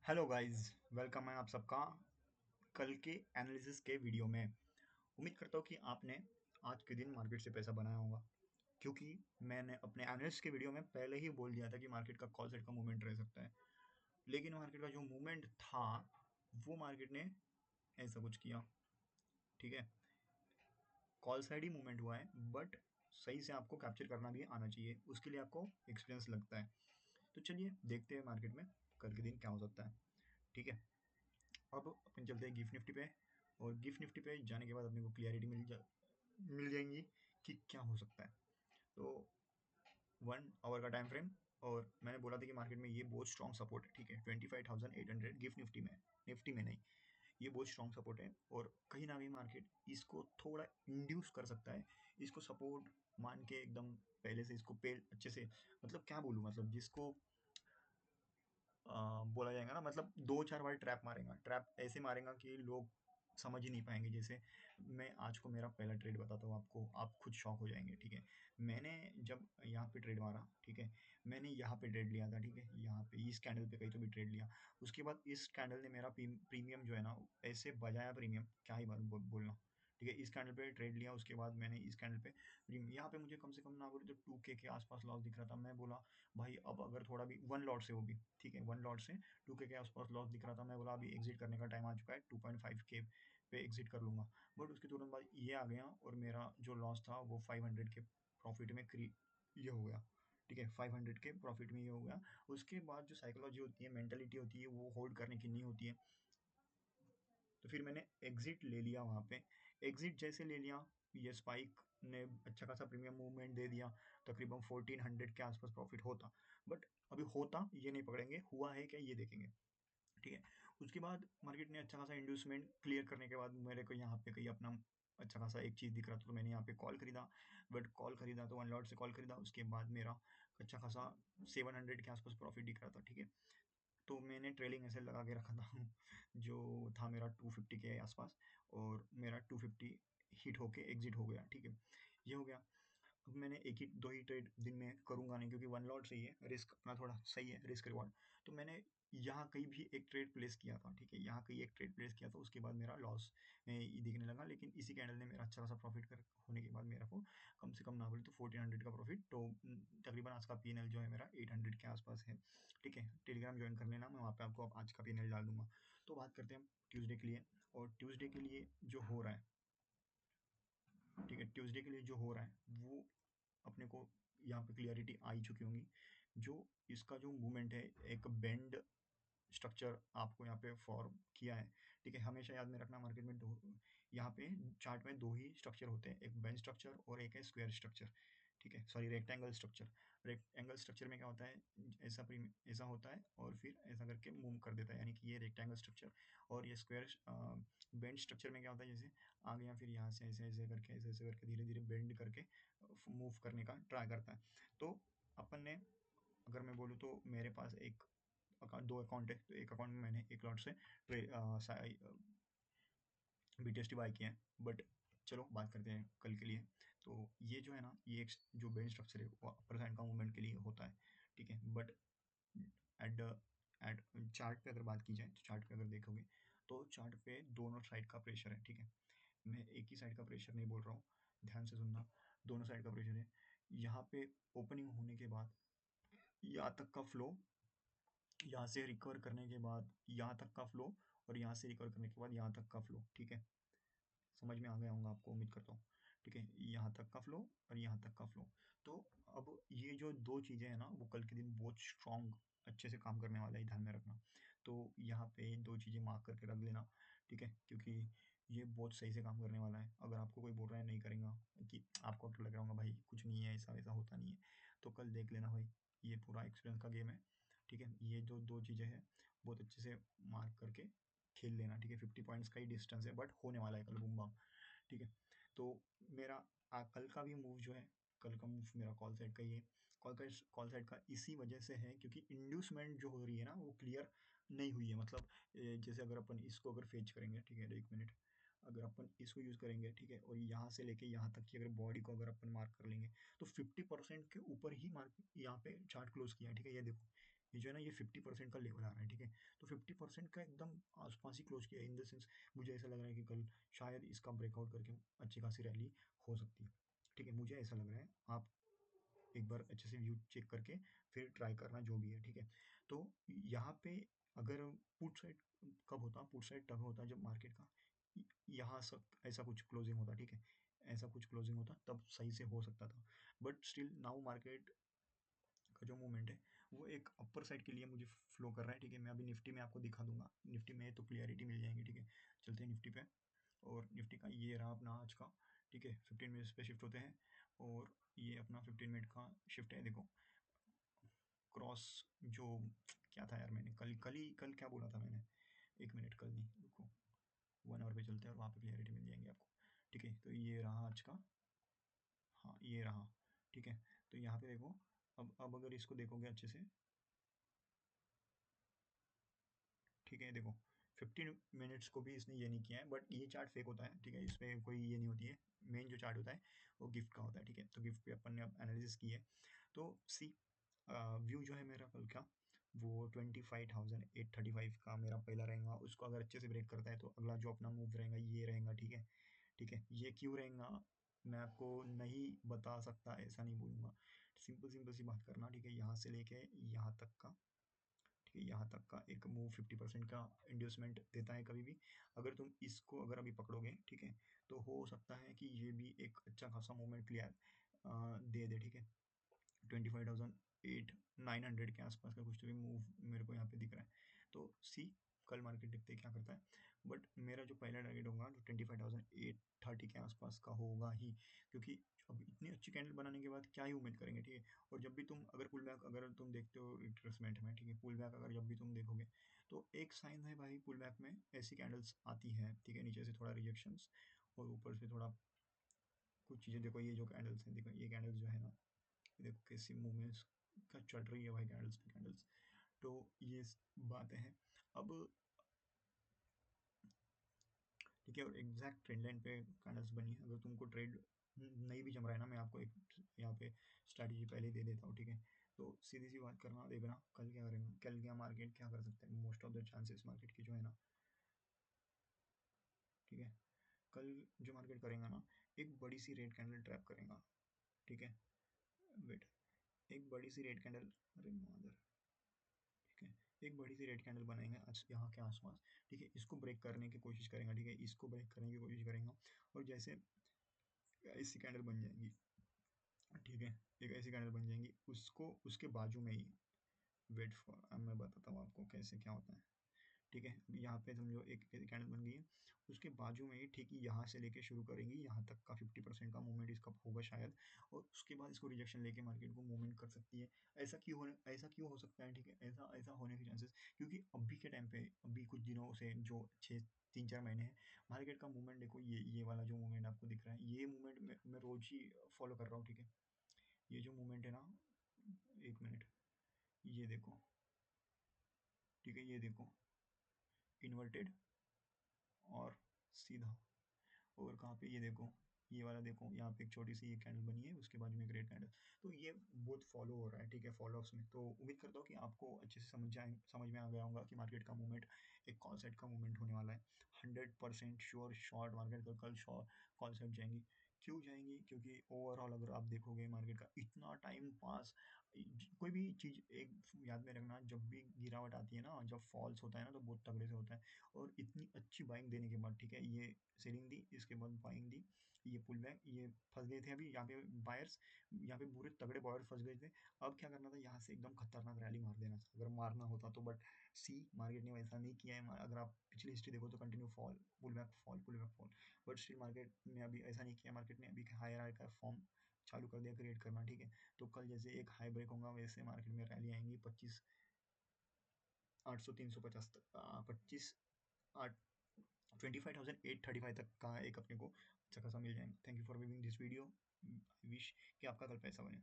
Hello guys, welcome है आप सबका कल के एनालिसिस के वीडियो में। उम्मीद करता हूँ कि आपने आज के दिन मार्केट से पैसा बनाया होगा, क्योंकि मैंने अपने एनालिसिस के वीडियो में पहले ही बोल दिया था कि मार्केट का कॉल साइड का मूवमेंट रह सकता है। लेकिन मार्केट का जो मूवमेंट था वो मार्केट ने ऐसा कुछ किया। ठीक है, कॉल साइड ही मूवमेंट हुआ है, बट सही से आपको कैप्चर करना भी आना चाहिए, उसके लिए आपको एक्सपीरियंस लगता है। तो चलिए देखते हैं मार्केट में कल के दिन क्या हो सकता है। ठीक है, अब अपन चलते हैं गिफ्ट निफ्टी पे। और गिफ्ट निफ्टी पे जाने के बाद अपने को क्लियरिटी मिल जाएंगी कि क्या हो सकता है। तो 1 आवर का टाइम फ्रेम, और मैंने बोला था कि मार्केट में ये बहुत स्ट्रॉन्ग सपोर्ट है। ठीक है, 25,800 गिफ्ट निफ्टी में नहीं, ये बहुत स्ट्रॉन्ग सपोर्ट है। और कहीं ना कहीं मार्केट इसको थोड़ा इंड्यूस कर सकता है, इसको सपोर्ट मान के एकदम पहले से इसको पे अच्छे से, मतलब क्या बोलूँ, मतलब जिसको बोला जाएगा ना, मतलब 2-4 बार ट्रैप मारेगा। ट्रैप ऐसे मारेगा कि लोग समझ ही नहीं पाएंगे। जैसे मैं आज को मेरा पहला ट्रेड बताता हूँ आपको, आप खुद शॉक हो जाएंगे। ठीक है, मैंने जब यहाँ पे ट्रेड मारा, ठीक है, मैंने यहाँ पे ट्रेड लिया था। ठीक है, यहाँ पे इस कैंडल पे कहीं तो भी ट्रेड लिया। उसके बाद इस कैंडल ने मेरा प्रीमियम जो है ना, ऐसे बजाया प्रीमियम, क्या ही बात बोलना। ठीक है, इस कैंडल पे ट्रेड लिया, उसके बाद मैंने इस कैंडल पे यहाँ पे मुझे कम से कम ना बोले तो 2K के आसपास लॉस दिख रहा था। मैं बोला भाई अब अगर थोड़ा भी वन लॉट से, वो भी ठीक है, वन लॉट से 2K के आसपास लॉस दिख रहा था। मैं बोला अभी एग्जिट करने का टाइम आ चुका है, 2.5K पे एग्जिट कर लूंगा। बट उसके तुरंत बाद ये आ गया और मेरा जो लॉस था वो 500 के प्रॉफिट में ये हो गया। ठीक है, 500 के प्रॉफिट में ये हो गया। उसके बाद जो साइकोलॉजी होती है, मेंटेलिटी होती है, वो होल्ड करने की नहीं होती है। तो फिर मैंने एग्जिट ले लिया वहाँ पे। एग्जिट जैसे ले लिया, ये स्पाइक ने अच्छा खासा प्रीमियम मूवमेंट दे दिया, तकरीबन 1400 के आसपास प्रॉफिट होता। बट अभी होता ये नहीं पकड़ेंगे, हुआ है क्या ये देखेंगे। ठीक है, उसके बाद मार्केट ने अच्छा खासा इंड्यूसमेंट क्लियर करने के बाद मेरे को यहाँ पे कहीं अपना अच्छा खासा एक चीज़ दिख रहा था, तो मैंने यहाँ पे कॉल खरीदा। बट कॉल खरीदा तो वन लॉट से कॉल खरीदा, उसके बाद मेरा अच्छा खासा 700 के आसपास प्रॉफिट दिख रहा था। ठीक है, तो मैंने ट्रेलिंग ऐसे लगा के रखा था जो था मेरा 250 के आसपास, और मेरा 250 हिट होके एग्जिट हो गया। ठीक है, ये हो गया। अब मैंने एक ही दो ही ट्रेड दिन में करूंगा नहीं, क्योंकि वन लॉट सही है, रिस्क अपना थोड़ा सही है, रिस्क रिवॉर्ड। तो मैंने यहाँ कहीं भी एक ट्रेड प्लेस किया था। ठीक है, यहाँ कहीं एक ट्रेड प्लेस किया था, उसके बाद मेरा लॉस दिखने लगा। लेकिन इसी कैंडल ने मेरा अच्छा खासा प्रॉफिट कर होने के बाद मेरा को कम से कम ना बोले तो 1400 का प्रॉफिट। तो तकरीबन आज का पीएनएल जो है मेरा 800 के आसपास है। ठीक है, टेलीग्राम ज्वाइन कर लेना, मैं वहाँ पे आपको आज का पीएनएल डाल दूंगा। तो बात करते हैं ट्यूसडे के लिए। और ट्यूसडे के लिए जो हो रहा है, ठीक है, ट्यूसडे के लिए जो हो रहा है वो अपने को यहाँ पे क्लियरिटी आ ही चुकी होंगी। जो इसका जो मूवमेंट है, एक बेंड स्ट्रक्चर आपको यहाँ पे फॉर्म किया है। ठीक है, हमेशा याद में रखना, मार्केट में दो, यहाँ पे चार्ट में दो ही स्ट्रक्चर होते हैं, एक बेंच स्ट्रक्चर और एक है स्क्वायर स्ट्रक्चर। ठीक है, sorry, rectangle structure. Rectangle structure में क्या होता है, ऐसा होता है और फिर ऐसा करके मूव कर देता है, यानी कि ये रेक्टेंगल स्ट्रक्चर। और ये स्क्वायर बेंच स्ट्रक्चर में क्या होता है, जैसे आ गया फिर यहाँ से ऐसे ऐसे करके, ऐसे ऐसे करके धीरे धीरे बेंड करके मूव करने का ट्राई करता है। तो अपन ने, अगर मैं बोलूँ तो मेरे पास एक अकाउंट, दो अकाउंट है, तो एक अकाउंट में मैंने एक लॉट से BTST बाय किए हैं। बट चलो बात करते हैं कल के लिए। तो ये जो है ना, ये एक जो बेंच स्ट्रक्चर है वो अपर साइड का मूवमेंट के लिए होता है। ठीक है, बट एट एट चार्ट पे अगर बात की जाए, तो चार्ट पे अगर देखोगे तो चार्ट पे दोनों साइड का प्रेशर है। ठीक है, मैं एक ही साइड का प्रेशर नहीं बोल रहा हूँ, ध्यान से सुनना, दोनों साइड का प्रेशर है। यहाँ पे ओपनिंग होने के बाद यहाँ तक का फ्लो, यहाँ से रिकवर करने के बाद यहाँ तक का फ्लो, और यहाँ से रिकवर करने के बाद यहाँ तक का फ्लो। ठीक है, समझ में आ गया होगा आपको, उम्मीद करता हूँ। ठीक है, यहाँ तक का फ्लो और यहाँ तक का फ्लो। तो अब ये जो दो चीज़ें हैं ना, वो कल के दिन बहुत स्ट्रॉन्ग अच्छे से काम करने वाला है, ध्यान में रखना। तो यहाँ पे दो चीज़ें मार्क करके रख लेना। ठीक है, क्योंकि ये बहुत सही से काम करने वाला है। अगर आपको कोई बोल रहा है नहीं करेगा, कि आपको तो लग रहा होगा भाई कुछ नहीं है, ऐसा वैसा होता नहीं है, तो कल देख लेना भाई, ये पूरा एक्सपीरियंस का गेम है। ठीक है, ये जो दो चीज़ें हैं बहुत अच्छे से मार्क करके खेल लेना। ठीक है, 50 पॉइंट्स का ही डिस्टेंस है, बट होने वाला है कल बूम बम। ठीक है, तो मेरा कल का भी मूव जो है, कल का मूव मेरा कॉल साइड का ही है। कॉल साइड का इसी वजह से है क्योंकि इंड्यूसमेंट जो हो रही है ना, वो क्लियर नहीं हुई है। मतलब जैसे अगर अपन इसको अगर फेच करेंगे, ठीक है, 1 मिनट, अगर अपन इसको यूज़ करेंगे, ठीक है, और यहाँ से लेके यहाँ तक की अगर बॉडी को अगर अपन मार्क कर लेंगे, तो 50% के ऊपर ही मार्क यहाँ पे चार्ट क्लोज किया है। ठीक है, ये देखो, ये जो है ना, ये 50% का लेवल आ रहा है, ठीक है। तो 50% का एकदम आसपास ही क्लोज किया, इन द सेंस मुझे ऐसा लग रहा है कि कल शायद इसका ब्रेकआउट करके अच्छी खासी रैली हो सकती है, ठीक है, मुझे ऐसा लग रहा है। आप एक बार अच्छे से व्यू चेक करके फिर ट्राई करना जो भी है, ठीक है। तो यहाँ पे अगर पुट साइड कब होता, पुट साइड तब होता जब मार्केट का यहाँ सब ऐसा कुछ क्लोजिंग होता, ठीक है, ऐसा कुछ क्लोजिंग होता तब सही से हो सकता था। बट स्टिल नाउ मार्केट का जो मूवमेंट है वो एक अपर साइड के लिए मुझे फ्लो कर रहा है, ठीक है। मैं अभी निफ्टी में आपको दिखा दूंगा, निफ्टी में तो क्लियरिटी मिल जाएंगी, ठीक है। चलते हैं निफ्टी पे, और निफ्टी का ये रहा अपना आज का, ठीक है। 15 मिनट्स पे शिफ्ट होते हैं, और ये अपना 15 मिनट का शिफ्ट है, देखो क्रॉस जो क्या था यार, मैंने कल क्या बोला था मैंने, एक मिनट, कल नहीं, रुको, 1 आवर पे चलते हैं और वहाँ पे क्लियरिटी मिल जाएंगी आपको, ठीक है। तो ये रहा आज का, हाँ ये रहा, ठीक है। तो यहाँ पे देखो, अब अगर इसको देखोगे अच्छे से, ठीक है, देखो 15 मिनट्स को भी इसने ये नहीं किया है, बट ये चार्ट फेक होता है, ठीक है, इसमें कोई ये नहीं होती है। मेन जो चार्ट होता है वो गिफ्ट का होता है, ठीक है। तो गिफ्ट पे अपन ने अब एनालिसिस की है, तो सी व्यू जो है मेरा कल का, वो 25,835 का मेरा पहला रहेगा। उसको अगर अच्छे से ब्रेक करता है तो अगला जो अपना मूव रहेगा ये रहेगा, ठीक है। ठीक है, ये क्यों रहेगा मैं आपको नहीं बता सकता, ऐसा नहीं बोलूँगा। सिंपल सिंपल सी बात करना, ठीक है, यहाँ से लेके यहाँ तक का, ठीक है, यहाँ तक का एक मूव 50% का इंड्यूसमेंट देता है कभी भी। अगर तुम इसको अगर अभी पकड़ोगे, ठीक है, तो हो सकता है कि ये भी एक अच्छा खासा मूवमेंट क्लियर दे दे, ठीक है। 25,800 900 के आसपास का कुछ तो भी मूव मेरे को यहाँ पे दिख रहा है। तो सी कल मार्केट देखते हैं क्या करता है, बट मेरा जो पहला टारगेट होगा जो 25,830 के आसपास का होगा ही, क्योंकि अब इतनी अच्छी कैंडल बनाने के बाद क्या ही उम्मीद करेंगे, ठीक है। और जब भी तुम अगर पुल बैक अगर तुम देखते हो रिट्रेसमेंट में, ठीक है, पुल बैक अगर जब भी तुम देखोगे तो एक साइन है भाई, पुल बैक में ऐसी कैंडल्स आती हैं, ठीक है, नीचे से थोड़ा रिजेक्शंस और ऊपर से थोड़ा कुछ चीज़ें। देखो ये जो कैंडल्स हैं, देखो ये कैंडल्स जो है ना, देखो कैसी मूवमेंट्स का चल रही है भाई, कैंडल्स पे कैंडल्स। तो ये बातें हैं अब, ठीक है। और एग्जैक्ट ट्रेंड लाइन पे कैंडल्स बनी है। अगर तुमको ट्रेड नहीं भी जम रहा है ना, मैं आपको एक यहाँ पे स्ट्रैटेजी पहले ही दे देता हूँ, ठीक है। तो सीधी सी बात करना, देखना कल क्या करेंगे, कल क्या मार्केट क्या कर सकते हैं। Most of the chances market की जो है ना, ठीक है, कल जो मार्केट करेगा ना, एक बड़ी सी रेड कैंडल ट्रैप करेगा, ठीक है। वेट, एक बड़ी सी रेड कैंडल, अरे मदर, ठीक है, एक बड़ी सी रेड कैंडल बनाएंगे आज यहाँ के आसपास, ठीक है। इसको ब्रेक करने की कोशिश करेंगे, ठीक है, इसको ब्रेक करने की कोशिश करेंगे, और जैसे ऐसी कैंडल बन जाएंगी, ठीक है, एक ऐसी कैंडल बन जाएंगी, उसको उसके बाजू में ही, वेट फॉर, अब मैं बताता हूँ आपको कैसे क्या होता है, ठीक है। यहाँ पे समझो एक कैंडल बन गई है, उसके बाजू में ही ठीक यहाँ से लेके शुरू करेंगी यहाँ तक का 50% का मूवमेंट इसका होगा शायद, और उसके बाद इसको रिजेक्शन लेके मार्केट को मूवमेंट कर सकती है। ऐसा क्यों हो सकता है, ठीक है, ऐसा ऐसा होने के चांसेस, क्योंकि अभी के टाइम पे, अभी कुछ दिनों से जो 6 3 4 महीने हैं, मार्केट का मूवमेंट देखो, ये वाला जो मूवमेंट आपको दिख रहा है, ये मूवमेंट मैं रोज ही फॉलो कर रहा हूँ, ठीक है। ये जो मूवमेंट है ना, एक मिनट, ये देखो, ठीक है, ये देखो, इन्वर्टेड और सीधा, और कहाँ पे, ये देखो, ये वाला देखो, यहाँ पे एक छोटी सी ये कैंडल बनी है, उसके बाजू में एक रेड कैंडल। तो ये बहुत फॉलो हो रहा है, ठीक है, फॉलोअप्स में। तो उम्मीद करता हूँ कि आपको अच्छे से समझ में आ गया होगा कि मार्केट का मूवमेंट एक कॉल साइड का मूवमेंट होने वाला है। 100% श्योर शॉर्ट मार्केट का कल शॉर्ट कॉल साइड जाएंगी। क्यों जाएंगी, क्योंकि ओवरऑल अगर आप देखोगे मार्केट का इतना टाइम पास, कोई भी चीज़ एक याद में रखना, जब भी गिरावट आती है ना, जब फॉल्स होता है ना, तो बहुत तगड़े से होता है। और इतनी अच्छी बाइंग देने के बाद, ठीक है, ये सेलिंग दी, इसके बाद बाइंग दी, ये पुल बैक, ये फंस गए थे अभी यहाँ पे बायर्स, यहाँ पे पूरे तगड़े बायर फंस गए थे। अब क्या करना था, यहाँ से एकदम खतरनाक रैली मार देना था अगर मारना होता तो, बट सी मार्केट ने वैसा नहीं किया है। अगर आप पिछली हिस्ट्री देखो तो continue fall, pull back fall, pull back fall, but still market ने अभी ऐसा नहीं किया। मार्केट ने अभी हायर हाई का फॉर्म चालू कर दिया क्रिएट करना, ठीक है। तो कल जैसे एक हाई ब्रेक होगा, वैसे मार्केट में रैली आएंगी 25,800 350 तक, 25,835 तक का एक अपने को अच्छा खासा मिल जाएगा। Thank you for viewing this video. Wish कि आपका कल पैसा बने।